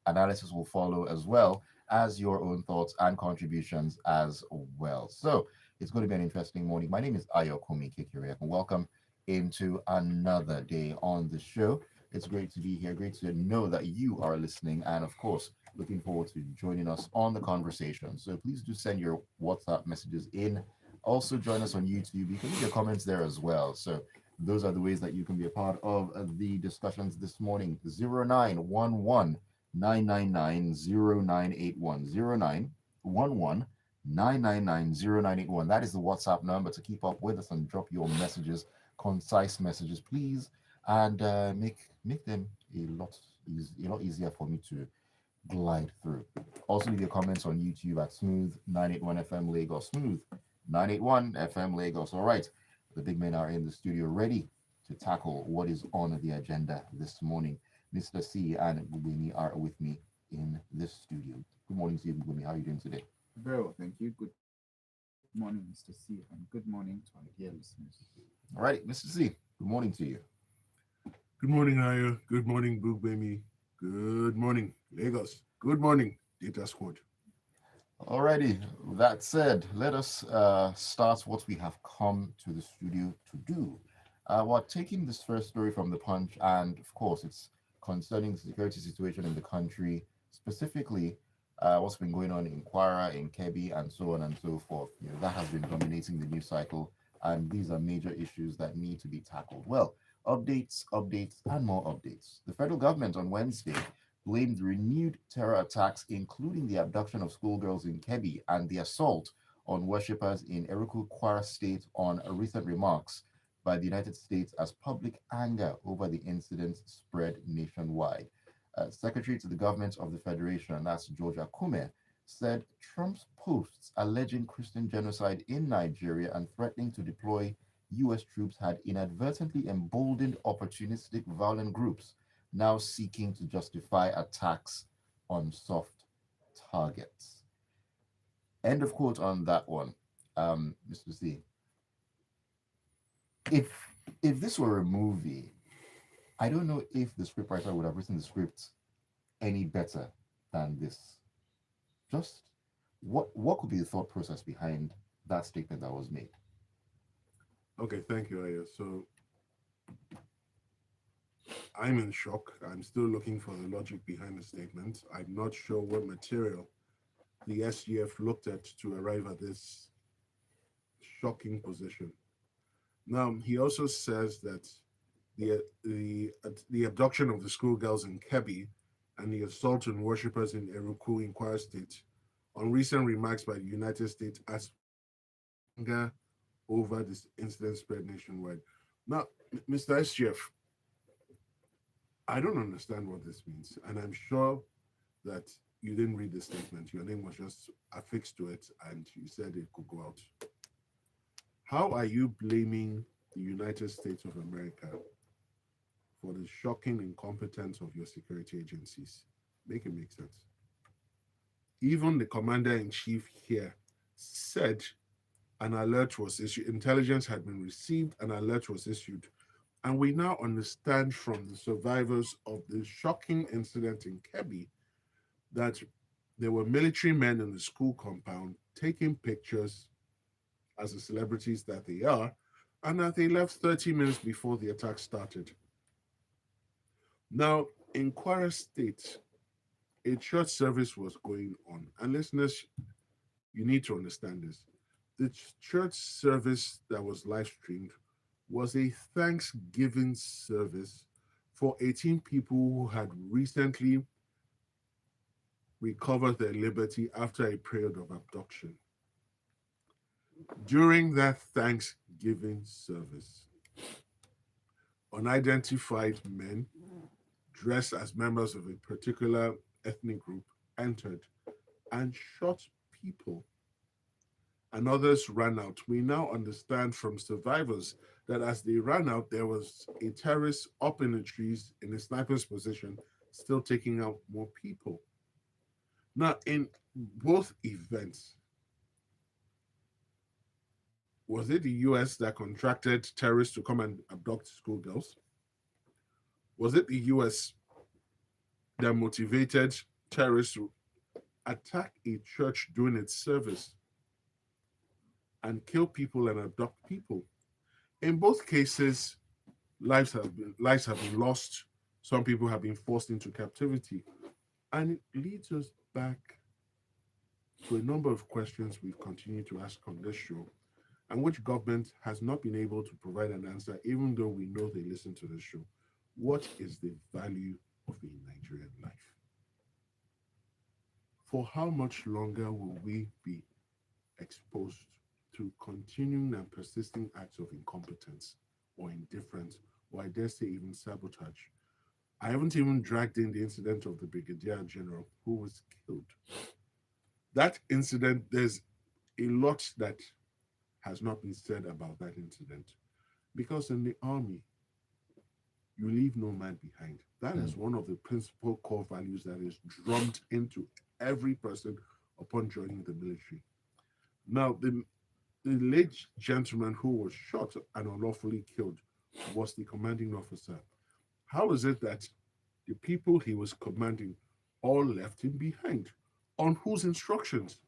analysis will follow, as well as your own thoughts and contributions as well. So it's going to be an interesting morning. My name is Ayokunmi, and welcome into another day on the show. It's great to be here. Great to know that you are listening. And of course, looking forward to joining us on the conversation. So please do send your WhatsApp messages in. Also, join us on YouTube. You can leave your comments there as well. So those are the ways that you can be a part of the discussions this morning. 0911 999 0981. 0911 999 That is the WhatsApp number to keep up with us and drop your messages, concise messages, please, and make them a lot easier for me to glide through. Also, leave your comments on YouTube at Smooth 981 FM Lagos. Smooth 981 FM Lagos. All right, the big men are in the studio ready to tackle what is on the agenda this morning. Mr. C and Gbubemi are with me in this studio. Good morning to you, Gbubemi. How are you doing today? Very well, thank you. Good morning, Mr. C, and good morning to our dear listeners. All right, Mr. C, good morning to you. Good morning, Ayo. Good morning, Gbubemi. Good morning, Lagos. Good morning, Data Squad. Alrighty, that said, let us start what we have come to the studio to do. We're taking this first story from the Punch, and of course, it's concerning the security situation in the country, specifically what's been going on in Kwara, in Kebbi, and so on and so forth. That has been dominating the news cycle, and these are major issues that need to be tackled. Well, updates, and more updates. The federal government on Wednesday blamed renewed terror attacks, including the abduction of schoolgirls in Kebbi and the assault on worshippers in Eruku, Kwara State, on recent remarks by the United States as public anger over the incidents spread nationwide. Secretary to the government of the Federation, that's George Akume, said Trump's posts alleging Christian genocide in Nigeria and threatening to deploy U.S. troops had inadvertently emboldened opportunistic violent groups now seeking to justify attacks on soft targets. End of quote on that one, Mr. C. If if this were a movie, I don't know if the scriptwriter would have written the script any better than this. Just what could be the thought process behind that statement that was made? Okay, thank you, Ayo. So I'm in shock. I'm still looking for the logic behind the statement. I'm not sure what material the SGF looked at to arrive at this shocking position. Now, he also says that the abduction of the schoolgirls in Kebbi and the assault on worshippers in Eruku in Kwara State on recent remarks by the United States as anger over this incident spread nationwide. Now, Mr. SGF, I don't understand what this means, and I'm sure that you didn't read the statement. Your name was just affixed to it, and you said it could go out. How are you blaming the United States of America for the shocking incompetence of your security agencies? Make it make sense. Even the commander in chief here said an alert was issued, intelligence had been received, an alert was issued. And we now understand from the survivors of the shocking incident in Kebbi that there were military men in the school compound taking pictures as the celebrities that they are, and that they left 30 minutes before the attack started. Now, in Kwara State, a church service was going on. And listeners, you need to understand this. The church service that was live streamed was a Thanksgiving service for 18 people who had recently recovered their liberty after a period of abduction. During that Thanksgiving service, unidentified men dressed as members of a particular ethnic group entered and shot people, and others ran out. We now understand from survivors that as they ran out, there was a terrorist up in the trees in a sniper's position, still taking out more people. Now, in both events, was it the US that contracted terrorists to come and abduct schoolgirls? Was it the US that motivated terrorists attack a church during its service and kill people and abduct people. In both cases, lives have been lost. Some people have been forced into captivity, and it leads us back to a number of questions we've continued to ask on this show, and which government has not been able to provide an answer, even though we know they listen to this show. What is the value of a Nigerian life? For how much longer will we be exposed to continuing and persisting acts of incompetence or indifference, or I dare say even sabotage? I haven't even dragged in the incident of the Brigadier General who was killed. That incident, there's a lot that has not been said about that incident. Because in the army, you leave no man behind. That is one of the principal core values that is drummed into every person upon joining the military. Now, the late gentleman who was shot and unlawfully killed was the commanding officer. How is it that the people he was commanding all left him behind? On whose instructions?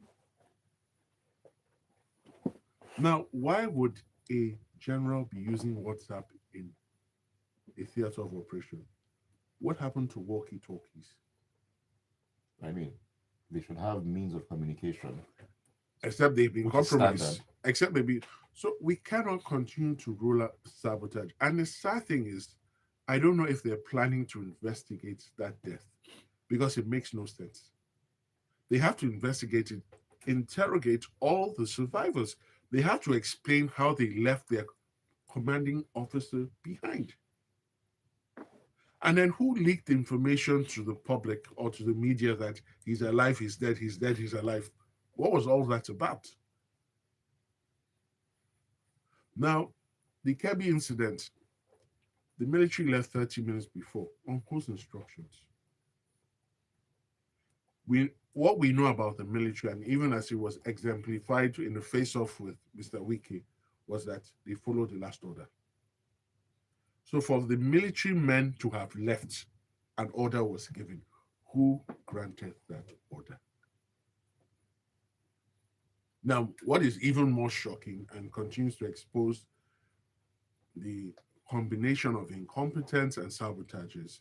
Now, why would a general be using WhatsApp in a theater of operation? What happened to walkie talkies? I mean, they should have means of communication. Except they've been Which is compromised. standard. Except maybe. So we cannot continue to roll out sabotage. And the sad thing is, I don't know if they're planning to investigate that death because it makes no sense. They have to investigate it, interrogate all the survivors. They have to explain how they left their commanding officer behind. And then who leaked information to the public or to the media that he's alive, he's dead, he's dead, he's alive? What was all that about? Now, the Kebbi incident, the military left 30 minutes before. On whose instructions? What we know about the military, and even as it was exemplified in the face-off with Mr. Wiki, was that they followed the last order. So for the military men to have left, an order was given. Who granted that order? Now, what is even more shocking and continues to expose the combination of incompetence and sabotages,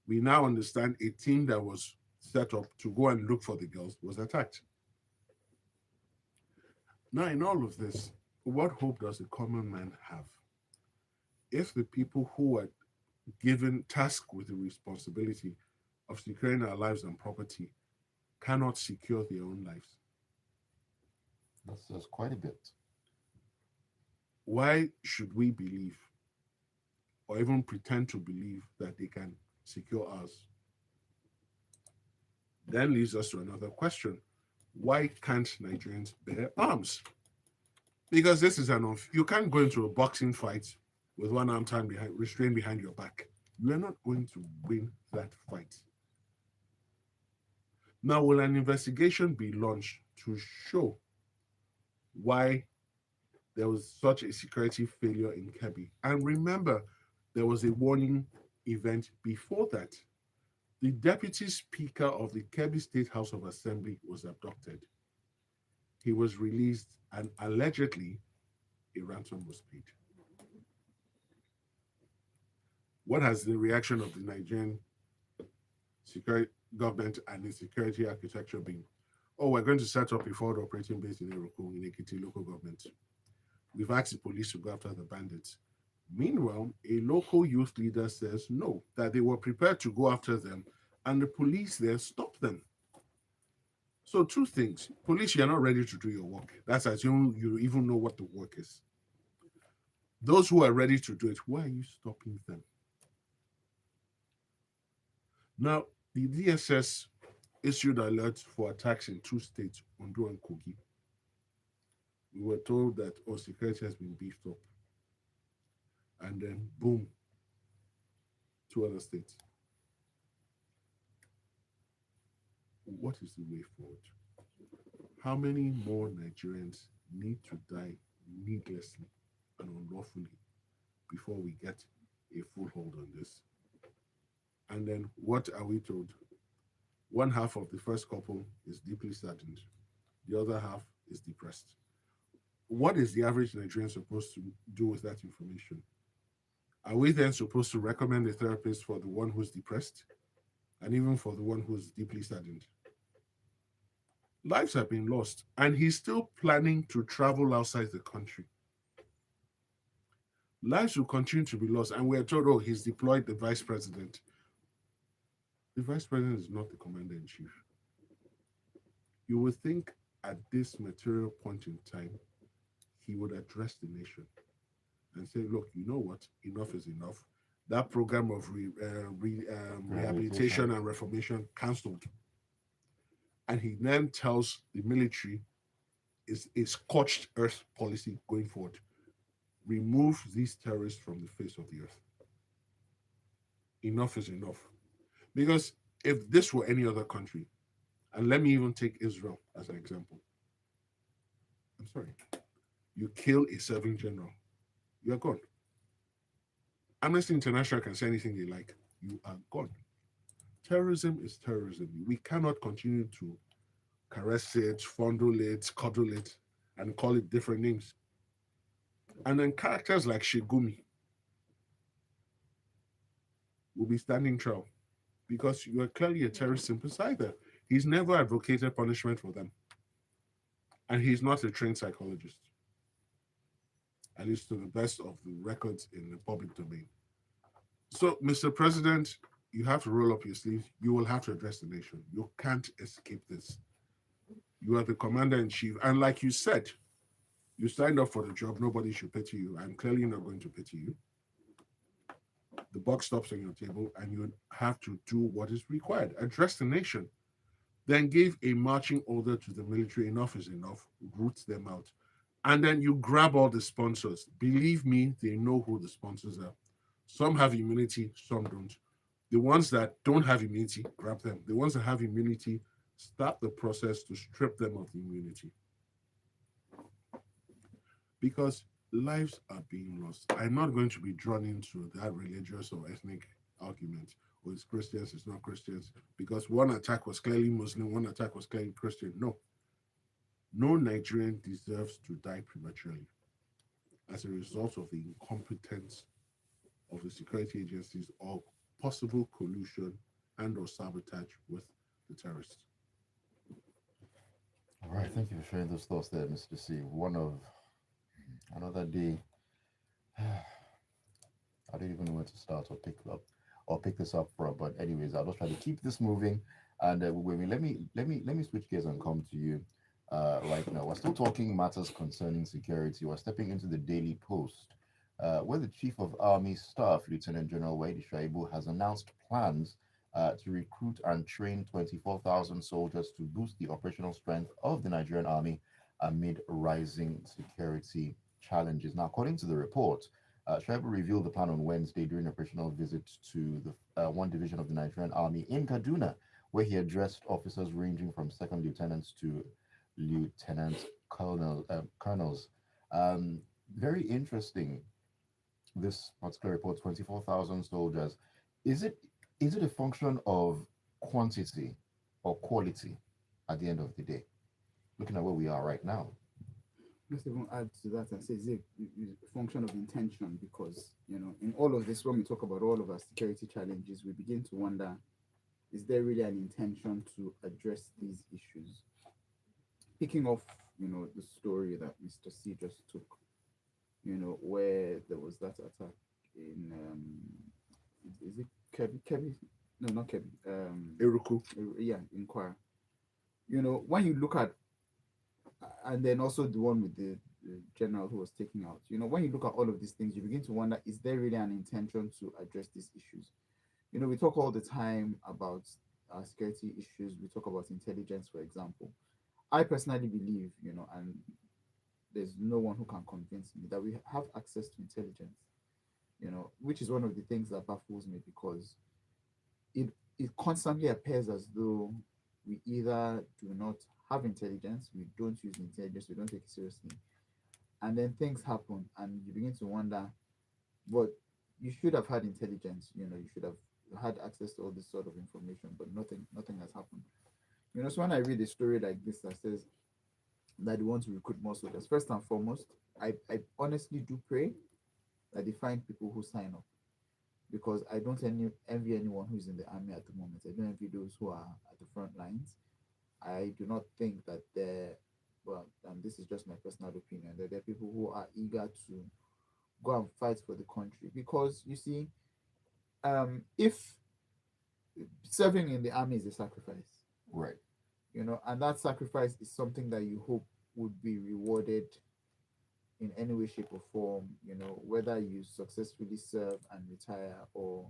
we now understand a team that was set up to go and look for the girls was attacked. Now, in all of this, what hope does the common man have if the people who are given tasked with the responsibility of securing our lives and property cannot secure their own lives? That's quite a bit. Why should we believe or even pretend to believe that they can secure ours? Then leads us to another question. Why can't Nigerians bear arms? Because this is you can't go into a boxing fight with one arm tied behind, restrained behind your back. You are not going to win that fight. Now, will an investigation be launched to show why there was such a security failure in Kebbi? And remember, there was a warning event before that. The deputy speaker of the Kebbi State House of Assembly was abducted. He was released, and allegedly a ransom was paid. What has the reaction of the Nigerian security government and the security architecture been? Oh, we're going to set up a forward operating base in Ayokunmi, in Ekiti local government. We've asked the police to go after the bandits. Meanwhile, a local youth leader says no, that they were prepared to go after them, and the police there stopped them. So two things. Police, you're not ready to do your work. That's assuming you even know what the work is. Those who are ready to do it, why are you stopping them? Now, the DSS issued alerts for attacks in two states, Ondo and Kogi. We were told that our security has been beefed up. And then, boom, two other states. What is the way forward? How many more Nigerians need to die needlessly and unlawfully before we get a full hold on this? And then what are we told? One half of the first couple is deeply saddened, the other half is depressed. What is the average Nigerian supposed to do with that information? Are we then supposed to recommend a therapist for the one who's depressed and even for the one who's deeply saddened? Lives have been lost, and he's still planning to travel outside the country. Lives will continue to be lost, and we're told, oh, he's deployed the vice president. The vice president is not the commander in chief. You would think at this material point in time, he would address the nation and say, look, you know what? Enough is enough. That program of rehabilitation and reformation cancelled. And he then tells the military is a scorched earth policy going forward. Remove these terrorists from the face of the earth. Enough is enough. Because if this were any other country, and let me even take Israel as an example. I'm sorry. You kill a serving general, you are gone. Amnesty International can say anything they like. You are gone. Terrorism is terrorism. We cannot continue to caress it, fondle it, cuddle it, and call it different names. And then characters like Shigumi will be standing trial because you are clearly a terrorist sympathizer. He's never advocated punishment for them. And he's not a trained psychologist, at least to the best of the records in the public domain. So, Mr. President, you have to roll up your sleeves. You will have to address the nation. You can't escape this. You are the commander in chief. And like you said, you signed up for the job. Nobody should pity you. I'm clearly not going to pity you. The buck stops on your table, and you have to do what is required. Address the nation. Then give a marching order to the military. Enough is enough. Root them out. And then you grab all the sponsors. Believe me, they know who the sponsors are. Some have immunity, some don't. The ones that don't have immunity, grab them. The ones that have immunity, start the process to strip them of the immunity. Because lives are being lost. I'm not going to be drawn into that religious or ethnic argument. Or it's Christians, it's not Christians. Because one attack was clearly Muslim, one attack was clearly Christian. No. No Nigerian deserves to die prematurely as a result of the incompetence of the security agencies or possible collusion and or sabotage with the terrorists. All right, thank you for sharing those thoughts there, Mr. C. One of another day. I don't even know where to start or pick this up from. But anyways, I'll just try to keep this moving. And let me switch gears and come to you right now. We're still talking matters concerning security. We're stepping into the Daily Post, where the Chief of Army Staff, Lieutenant General Waidi Shaibu, has announced plans to recruit and train 24,000 soldiers to boost the operational strength of the Nigerian Army amid rising security challenges. Now, according to the report, Shaibu revealed the plan on Wednesday during a operational visit to the one division of the Nigerian Army in Kaduna, where he addressed officers ranging from second lieutenants to colonels. Very interesting. This particular report, 24,000 soldiers. Is it a function of quantity or quality at the end of the day? Looking at where we are right now. Let's even add to that and say it's a function of intention because, in all of this, when we talk about all of our security challenges, we begin to wonder, is there really an intention to address these issues? Picking off, the story that Mr. C just took, where there was that attack in, is it Kebbi? No, not Kebbi. Eruku. Yeah, in Kwara. When you look at and then also the one with the general who was taken out. When you look at all of these things, you begin to wonder, is there really an intention to address these issues? We talk all the time about security issues. We talk about intelligence, for example. I personally believe, and there's no one who can convince me that we have access to intelligence, which is one of the things that baffles me because it constantly appears as though we either do not have intelligence, we don't use intelligence, we don't take it seriously, and then things happen, and you begin to wonder, but you should have had intelligence. You should have had access to all this sort of information, but nothing has happened. So when I read a story like this that says that they want to recruit more soldiers, first and foremost, I honestly do pray that they find people who sign up, because I don't envy anyone who's in the army at the moment. I don't envy those who are at the front lines. I do not think that they're, well, and this is just my personal opinion, that there are people who are eager to go and fight for the country. Because you see, if serving in the army is a sacrifice, Right. and that sacrifice is something that you hope would be rewarded in any way, shape, or form, whether you successfully serve and retire, or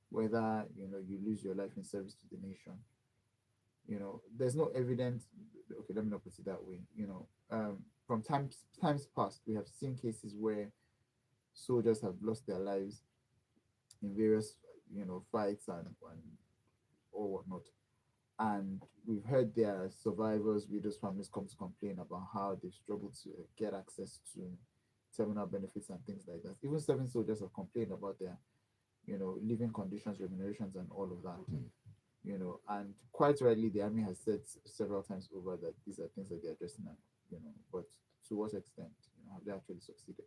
whether you lose your life in service to the nation. There's no evidence. Okay, let me not put it that way. From times past, we have seen cases where soldiers have lost their lives in various fights and or whatnot, and we've heard their survivors, widows, families come to complain about how they've struggled to get access to terminal benefits and things like that. Even serving soldiers have complained about their living conditions, remunerations, and all of that. Mm. And quite rightly, the army has said several times over that these are things that they're addressing, and but to what extent, have they actually succeeded?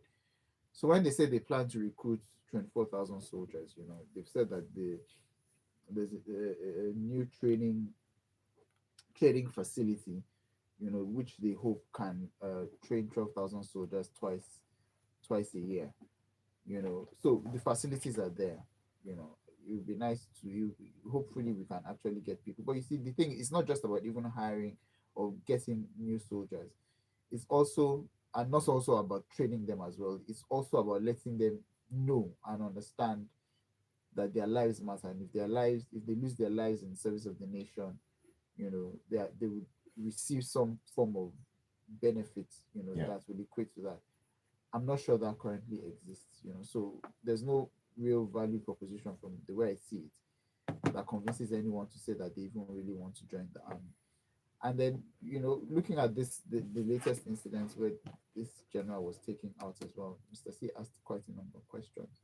So when they say they plan to recruit 24,000 soldiers, they've said that there's a new training facility, which they hope can train 12,000 soldiers twice a year. So the facilities are there. It would be nice to you. Hopefully, we can actually get people. But you see, the thing is not just about even hiring or getting new soldiers. It's also, and not also about training them as well. It's also about letting them know and understand that their lives matter, and if they lose their lives in service of the nation, they would receive some form of benefit, Yeah. that will equate to that. I'm not sure that currently exists, so there's no real value proposition from the way I see it that convinces anyone to say that they even really want to join the army. And then, looking at the latest incidents where this general was taken out as well, Mr. C asked quite a number of questions,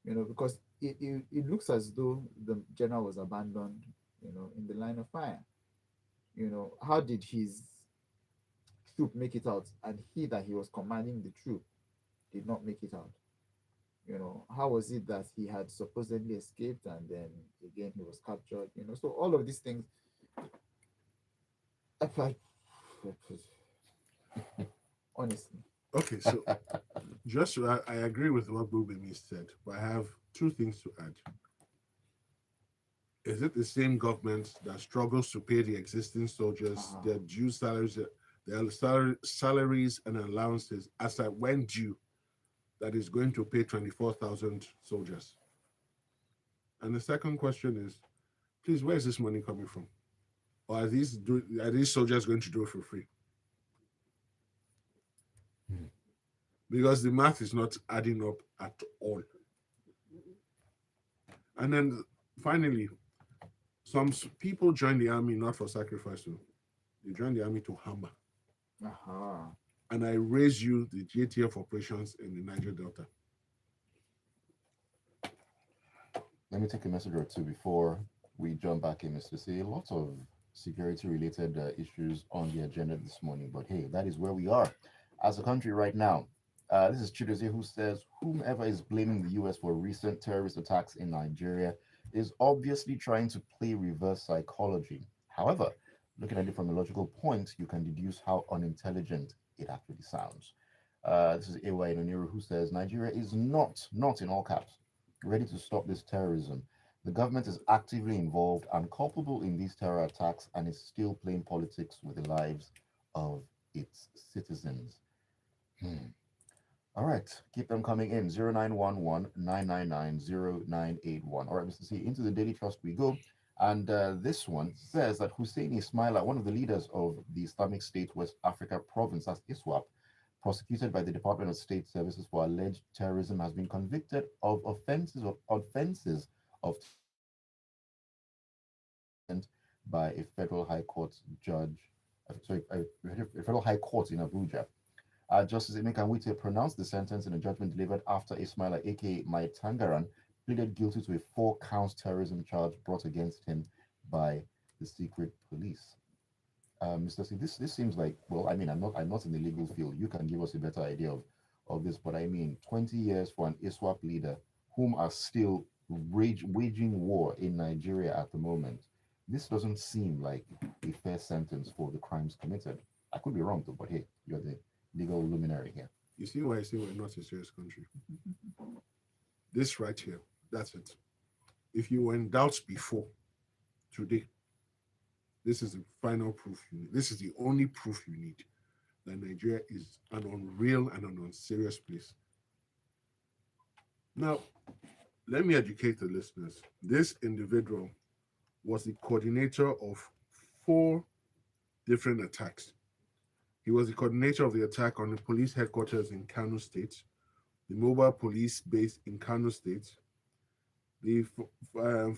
because it looks as though the general was abandoned, in the line of fire. How did his troop make it out, and he that he was commanding the troop did not make it out? How was it that he had supposedly escaped and then again he was captured? So all of these things, I- honestly. Okay, so I agree with what Gbubemi said, but I have two things to add. Is it the same government that struggles to pay the existing soldiers Uh-huh. their due salaries, salaries and allowances as at when due, that is going to pay 24,000 soldiers? And the second question is, please, where is this money coming from? Or are these soldiers going to do it for free? Hmm. Because the math is not adding up at all. And then finally, some people join the army not for sacrifice, so they join the army to hammer. Uh-huh. And I raise you the JTF operations in the Niger Delta. Let me take a message or two before we jump back in, Mr. C. Lots of security-related issues on the agenda this morning, but hey, that is where we are as a country right now. This is Chidozie who says, whomever is blaming the US for recent terrorist attacks in Nigeria is obviously trying to play reverse psychology. However, looking at it from a logical point, you can deduce how unintelligent it actually sounds. This is Ewa Inoniru who says, Nigeria is not in all caps, ready to stop this terrorism. The government is actively involved and culpable in these terror attacks and is still playing politics with the lives of its citizens. Hmm. All right, keep them coming in. 0911 All right, Mr. C, into the Daily Trust we go. And this one says that Hussein Ismaila, one of the leaders of the Islamic State West Africa province, that's ISWAP, prosecuted by the Department of State Services for alleged terrorism, has been convicted of offenses of by a federal high court judge, a federal high court in Abuja. Justice Emeka Nwite pronounced the sentence in a judgment delivered after Ismaila, aka Mai Tangaran, pleaded guilty to a 4 count terrorism charge brought against him by the secret police. Mr. C, this seems like, well, I mean, I'm not in the legal field. You can give us a better idea of this, but I mean, 20 years for an ISWAP leader whom are still waging war in Nigeria at the moment. This doesn't seem like a fair sentence for the crimes committed. I could be wrong, though, but hey, you're the legal luminary here. You see why I say we're not a serious country? This right here, that's it. If you were in doubt before, today, this is the final proof you need. This is the only proof you need that Nigeria is an unreal and an unserious place. Now, let me educate the listeners. This individual was the coordinator of 4 different attacks. He was the coordinator of the attack on the police headquarters in Kano State, the mobile police base in Kano State, the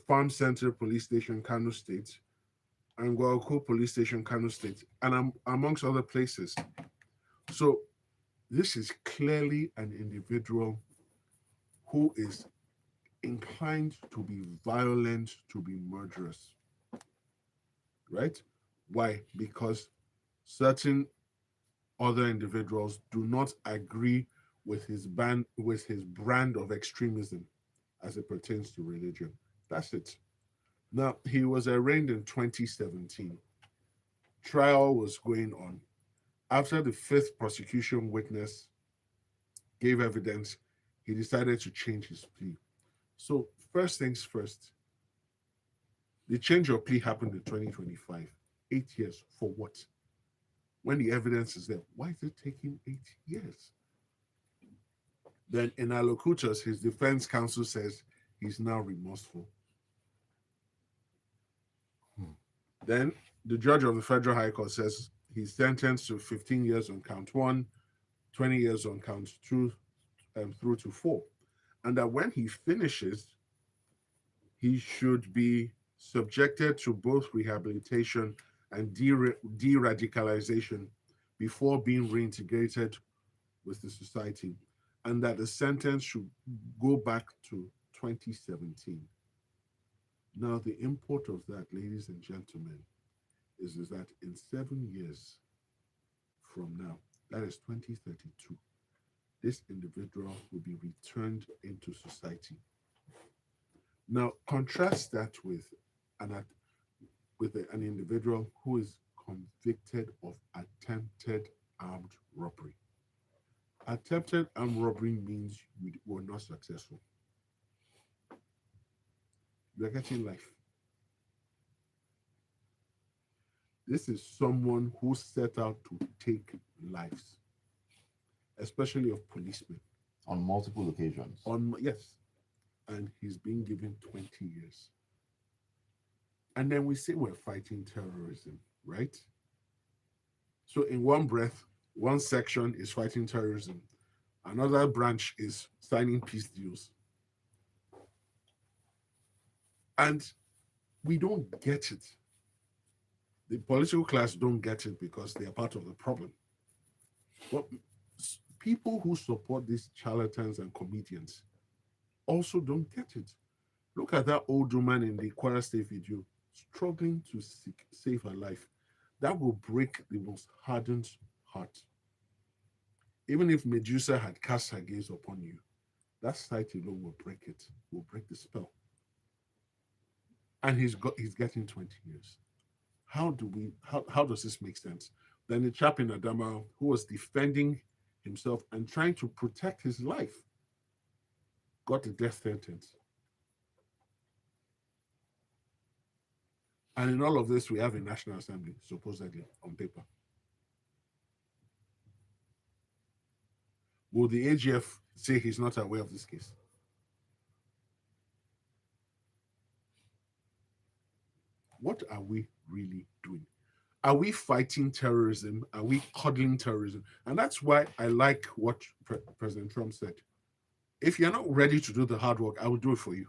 Farm Center Police Station, Kano State, and Guayaquil Police Station, Kano State, and amongst other places. So this is clearly an individual who is inclined to be violent, to be murderous. Right? Why? Because certain other individuals do not agree with his brand of extremism as it pertains to religion. That's it. Now, he was arraigned in 2017. Trial was going on. After the 5th prosecution witness gave evidence, he decided to change his plea. So, first things first, the change of plea happened in 2025. 8 years for what? When the evidence is there, why is it taking 8 years? Then in allocutors, his defense counsel says he's now remorseful. Then the judge of the Federal High Court says he's sentenced to 15 years on count 1, 20 years on count 2, through to 4. And that when he finishes, he should be subjected to both rehabilitation and de-radicalization before being reintegrated with the society. And that the sentence should go back to 2017. Now, the import of that, ladies and gentlemen, is that in 7 years from now, that is 2032, this individual will be returned into society. Now, contrast that with an individual who is convicted of attempted armed robbery. Attempted armed robbery means you were not successful. You are getting life. This is someone who set out to take lives, especially of policemen. On multiple occasions. Yes. And he's being given 20 years. And then we say we're fighting terrorism, right? So in one breath, one section is fighting terrorism. Another branch is signing peace deals. And we don't get it. The political class don't get it because they are part of the problem. But people who support these charlatans and comedians also don't get it. Look at that old woman in the Kwara State video struggling to save her life. That will break the most hardened heart. Even if Medusa had cast her gaze upon you, that sight alone will break it, will break the spell. And he's getting 20 years. How does this make sense? Then the chap in Adama who was defending himself and trying to protect his life got a death sentence. And in all of this, we have a National Assembly, supposedly, on paper. Will the AGF say he's not aware of this case? What are we really doing? Are we fighting terrorism? Are we coddling terrorism? And that's why I like what President Trump said. If you're not ready to do the hard work, I will do it for you.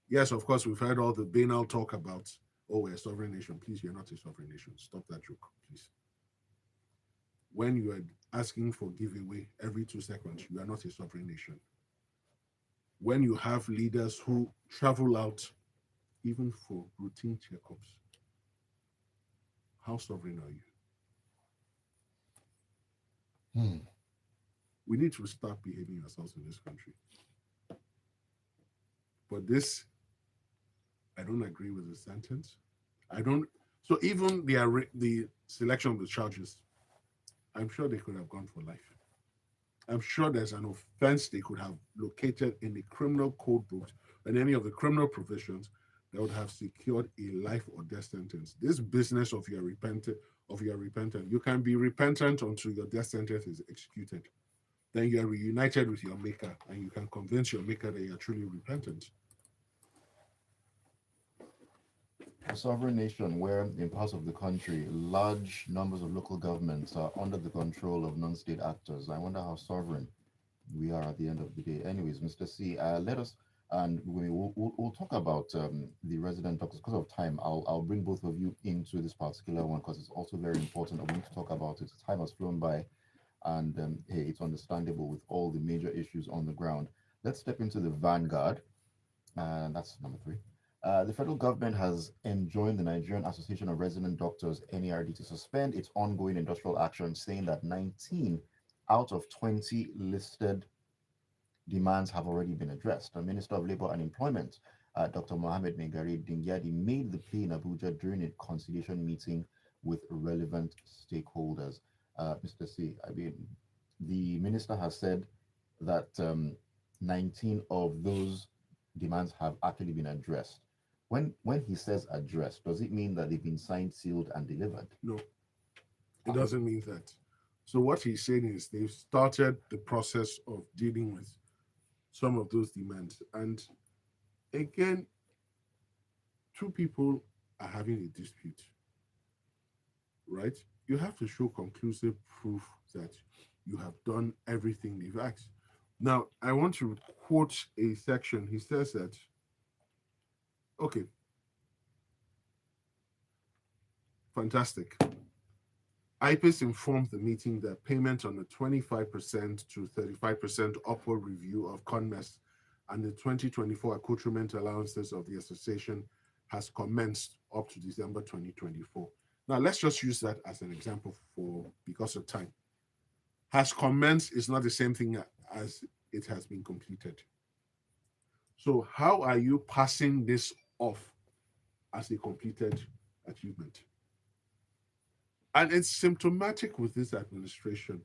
Yes, of course, we've heard all the banal talk about, oh, we're a sovereign nation. Please, you're not a sovereign nation. Stop that joke, please. When you are asking for giveaway every 2 seconds, you are not a sovereign nation. when you have leaders who travel out even for routine checkups, how sovereign are you? Hmm. We need to start behaving ourselves in this country. But this, I don't agree with the sentence. I don't. So even the selection of the charges, I'm sure they could have gone for life. I'm sure there's an offense they could have located in the criminal code books and any of the criminal provisions that would have secured a life or death sentence. This business of your repentant, you can be repentant until your death sentence is executed. Then you are reunited with your maker and you can convince your maker that you are truly repentant. A sovereign nation where, in parts of the country, large numbers of local governments are under the control of non-state actors. I wonder how sovereign we are at the end of the day. Anyways, Mr. C, let us, and we'll talk about the resident doctors. Because of time, I'll bring both of you into this particular one because it's also very important. I want to talk about it. Time has flown by, and hey, it's understandable with all the major issues on the ground. Let's step into the vanguard, and that's number three. The federal government has enjoined the Nigerian Association of Resident Doctors (NARD) to suspend its ongoing industrial action, saying that 19 out of 20 listed demands have already been addressed. The Minister of Labor and Employment, Dr. Mohamed Megari Dingyadi, made the plea in Abuja during a conciliation meeting with relevant stakeholders. Mr. C, I mean, the minister has said that 19 of those demands have actually been addressed. When he says addressed, does it mean that they've been signed, sealed, and delivered? No, it doesn't mean that. So what he's saying is they've started the process of dealing with some of those demands. And again, two people are having a dispute, right? You have to show conclusive proof that you have done everything they've asked. Now, I want to quote a section. He says that, okay, fantastic. IPIS informed the meeting that payment on the 25% to 35% upward review of CONMES and the 2024 accoutrement allowances of the association has commenced up to December 2024. Now, let's just use that as an example for because of time. Has commenced is not the same thing as it has been completed. So, how are you passing this off as a completed achievement? And it's symptomatic with this administration.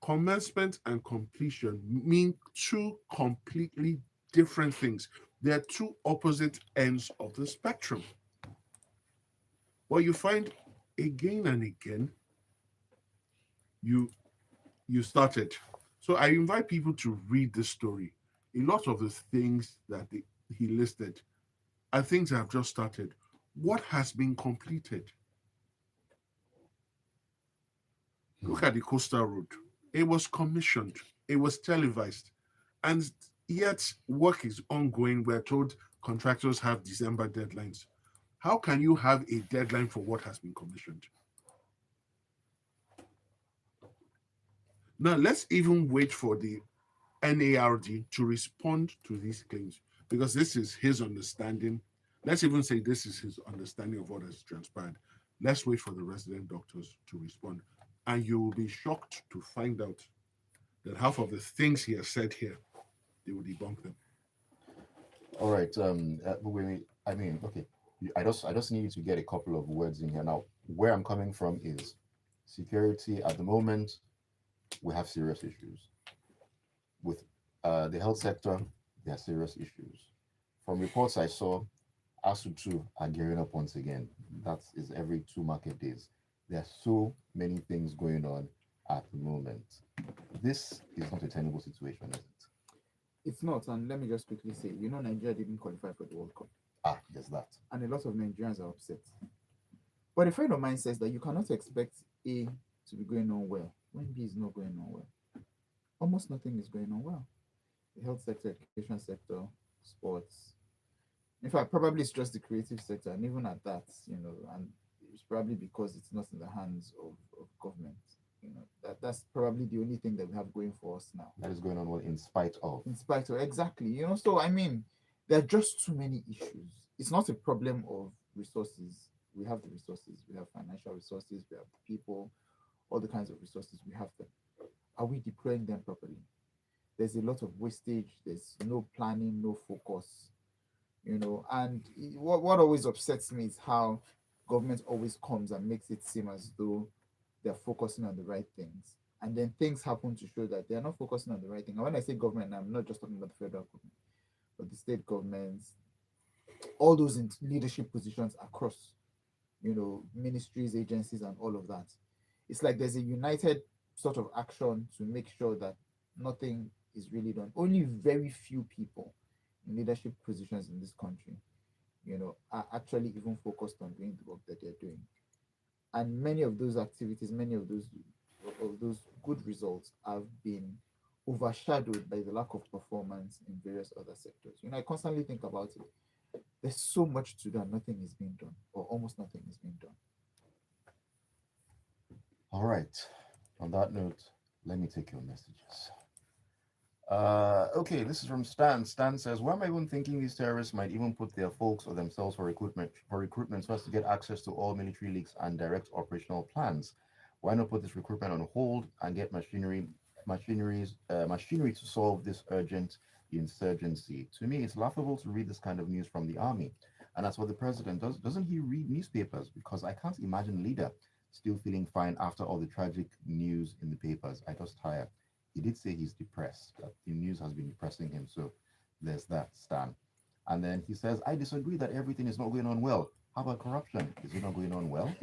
Commencement and completion mean two completely different things. They're two opposite ends of the spectrum. What you find again and again, you started. So I invite people to read the story. A lot of the things that he listed are things that have just started. What has been completed? Look at the coastal road. It was commissioned, it was televised, and yet work is ongoing. We're told contractors have December deadlines. How can you have a deadline for what has been commissioned? Now, let's even wait for the NARD to respond to these claims because this is his understanding. Let's even say this is his understanding of what has transpired. Let's wait for the resident doctors to respond. And you will be shocked to find out that half of the things he has said here, they will debunk them. All right. I mean, okay. I just need to get a couple of words in here now. Where I'm coming from is security. At the moment, we have serious issues with the health sector. There are serious issues. From reports I saw, ASU2 are gearing up once again. That is every 2 market days. There are so many things going on at the moment. This is not a tenable situation, is it? It's not. And let me just quickly say, Nigeria didn't qualify for the World Cup, Ah, there's that. and a lot of Nigerians are upset. But a friend of mine says that you cannot expect A to be going on well when B is not going on well. Almost nothing is going on well. The health sector, education sector, sports. In fact, probably it's just the creative sector, and even at that, and it's probably because it's not in the hands of government. That's probably the only thing that we have going for us now. That is going on well in spite of. In spite of, exactly, so I mean, there are just too many issues. It's not a problem of resources. We have the resources, we have financial resources, we have people, all the kinds of resources, we have them. Are we deploying them properly? There's a lot of wastage, there's no planning, no focus, and what always upsets me is how government always comes and makes it seem as though they're focusing on the right things, and then things happen to show that they're not focusing on the right thing. And when I say government, I'm not just talking about the federal government, but the state governments, all those in leadership positions across, ministries, agencies, and all of that. It's like there's a united sort of action to make sure that nothing is really done. Only very few people in leadership positions in this country, are actually even focused on doing the work that they're doing. And many of those activities, many of those good results have been overshadowed by the lack of performance in various other sectors. I constantly think about it. There's so much to do and nothing is being done, or almost nothing is being done. All right. On that note, let me take your messages. Okay, this is from Stan. Stan says, "Why am I even thinking these terrorists might even put their folks or themselves for recruitment so as to get access to all military leaks and direct operational plans? Why not put this recruitment on hold and get machinery to solve this urgent insurgency? To me, it's laughable to read this kind of news from the army. And as for the president, doesn't he read newspapers? Because I can't imagine a leader still feeling fine after all the tragic news in the papers. I just tire. He did say he's depressed, that the news has been depressing him. So there's that, Stan. And then he says, I disagree that everything is not going on well. How about corruption? Is it not going on well?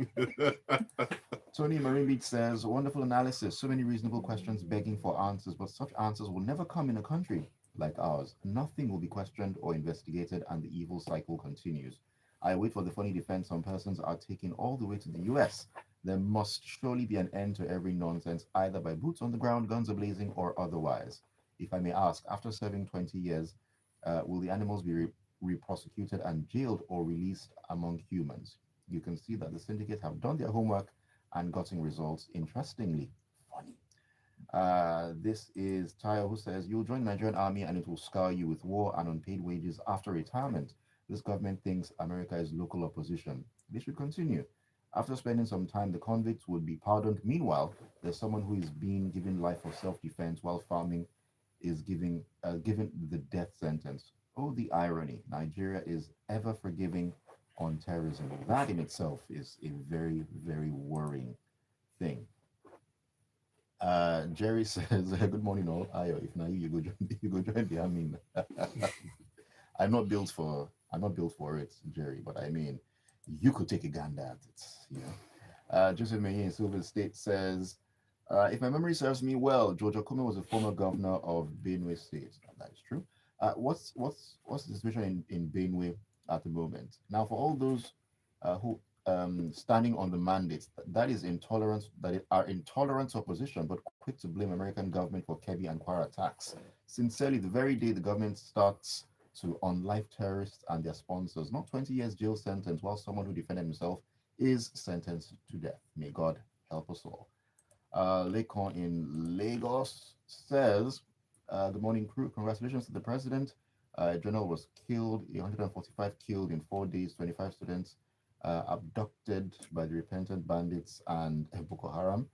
Tony Marine Beach says, wonderful analysis. So many reasonable questions begging for answers, but such answers will never come in a country like ours. Nothing will be questioned or investigated, and the evil cycle continues. I wait for the funny defense some persons are taking all the way to the US. There must surely be an end to every nonsense, either by boots on the ground, guns blazing, or otherwise. If I may ask, after serving 20 years, will the animals be re-prosecuted and jailed or released among humans? You can see that the syndicate have done their homework and gotten results. Interestingly, funny. This is Tayo, who says, you'll join the Nigerian army and it will scar you with war and unpaid wages after retirement. This government thinks America is local opposition. This should continue. After spending some time, the convicts would be pardoned. Meanwhile, there's someone who is being given life for self-defense while farming is given the death sentence. Oh, the irony. Nigeria is ever forgiving on terrorism. That in itself is a very, very worrying thing. Jerry says, good morning all. Ayo, if now you go join, you go join the army. I'm not built for it, Jerry, but I mean, you could take a gander at it, Joseph Meyer in Silver State says, if my memory serves me well, George Ayokunmi was a former governor of Benue State. That is true. What's the situation in Benue at the moment? Now, for all those who standing on the mandates, that is intolerance, are intolerant opposition, but quick to blame American government for Kebbi and Kwara attacks. Sincerely, the very day the government starts to unlife terrorists and their sponsors, not 20 years jail sentence, while someone who defended himself is sentenced to death. May God help us all. Lekon in Lagos says, good morning, crew. Congratulations to the president. General was killed, 145 killed in 4 days, 25 students abducted by the repentant bandits and Boko Haram.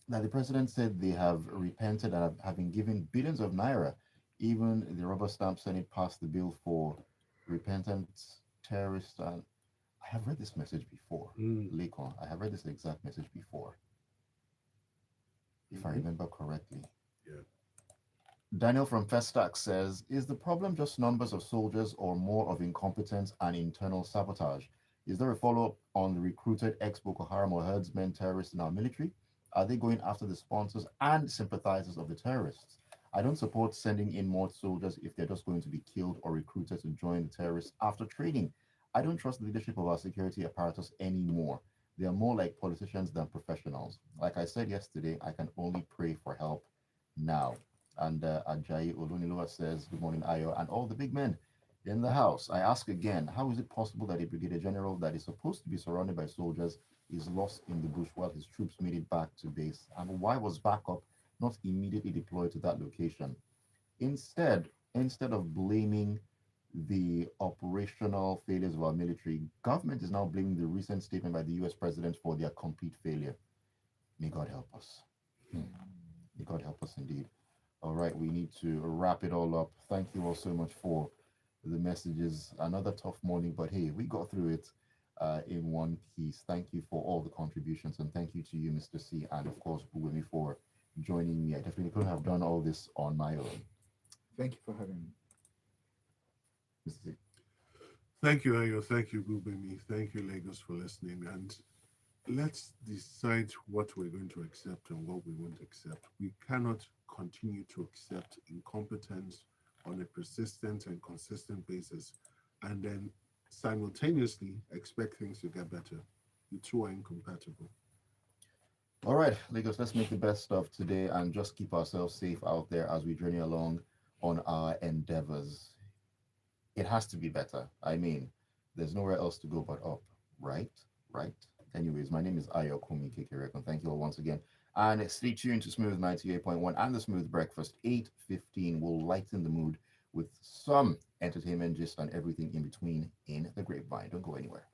Now, the president said they have repented and have been given billions of naira. Even the rubber stamp Senate passed the bill for repentant terrorists. And I have read this message before, Lekon. I have read this exact message before, if I remember correctly. Yeah. Daniel from Festac says, is the problem just numbers of soldiers or more of incompetence and internal sabotage? Is there a follow-up on the recruited ex-Boko Haram or herdsmen terrorists in our military? Are they going after the sponsors and sympathizers of the terrorists? I don't support sending in more soldiers if they're just going to be killed or recruited to join the terrorists after training. I don't trust the leadership of our security apparatus anymore. They are more like politicians than professionals. Like I said yesterday, I can only pray for help now. And Ajayi Oluniloa says, good morning, Ayo, and all the big men. in the house. I ask again, how is it possible that a brigadier general that is supposed to be surrounded by soldiers is lost in the bush while his troops made it back to base? And why was backup not immediately deployed to that location? Instead of blaming the operational failures of our military, government is now blaming the recent statement by the US president for their complete failure. May God help us. May God help us indeed. All right, we need to wrap it all up. Thank you all so much for the messages. Another tough morning, but hey, we got through it in one piece. Thank you for all the contributions, and thank you to you, Mr. C, and of course, Gbubemi, for joining me. I definitely couldn't have done all this on my own. Thank you for having me. Mr. C. Thank you, Ayo. Thank you, Gbubemi. Thank you, Lagos, for listening. And let's decide what we're going to accept and what we won't accept. We cannot continue to accept incompetence on a persistent and consistent basis and then simultaneously expect things to get better. The two are incompatible. All right, Lagos, let's make the best of today and just keep ourselves safe out there as we journey along on our endeavors. It has to be better. I mean, there's nowhere else to go but up, right? Right. Anyways, my name is Ayokunmi Kekerekon. Thank you all once again. And stay tuned to Smooth 98.1 and the Smooth Breakfast. 8:15 will lighten the mood with some entertainment, gist, and everything in between in the grapevine. Don't go anywhere.